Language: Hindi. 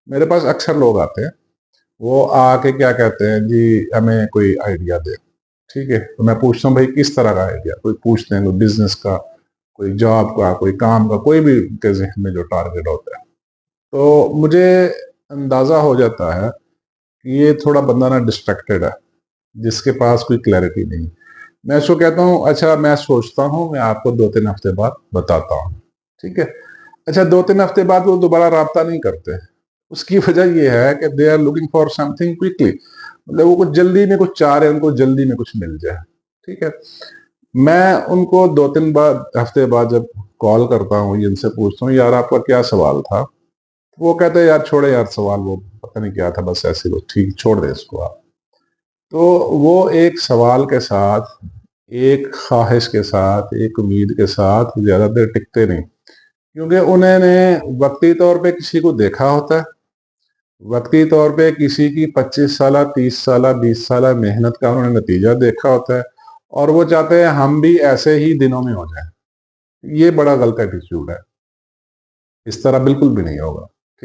मेरे पास अक्सर लोग आते हैं, वो आके क्या कहते हैं जी, हमें कोई आइडिया दे। ठीक है, तो मैं पूछता हूँ भाई किस तरह का आइडिया, कोई पूछते हैं कोई बिजनेस का, कोई जॉब का, कोई काम का, कोई भी उनके ज़हन में जो टारगेट होता है। तो मुझे अंदाज़ा हो जाता है कि ये थोड़ा बंदा ना डिस्ट्रैक्टेड है, जिसके पास कोई क्लैरिटी नहीं। मैं उसको कहता हूँ अच्छा मैं सोचता हूँ, मैं आपको 2-3 हफ्ते बाद बताता हूँ। ठीक है? अच्छा 2-3 हफ्ते बाद वो दोबारा राब्ता नहीं करते। उसकी वजह ये है कि they are looking for something quickly, मतलब वो कुछ जल्दी में कुछ चाह रहे हैं, उनको जल्दी में कुछ मिल जाए। ठीक है? मैं उनको 2-3 हफ्ते बाद जब कॉल करता हूँ, इनसे पूछता हूँ यार आपका क्या सवाल था? वो कहते हैं यार छोड़े यार सवाल, वो पता नहीं क्या था, बस ऐसे ही, बस ठीक छोड़ दें इसको आप। तो वो एक सवाल के साथ, एक ख्वाहिश के साथ, एक उम्मीद के साथ ज़्यादा देर टिकते नहीं। क्योंकि उन्होंने वक़्ती तौर पे किसी को देखा होता है, वक़्ती तौर पे किसी की 25 साला, 30 साला, 20 साला मेहनत का उन्होंने नतीजा देखा होता है, और वो चाहते हैं हम भी ऐसे ही दिनों में हो जाएँ। ये बड़ा गलत एटीट्यूड है। इस तरह बिल्कुल भी नहीं होगा।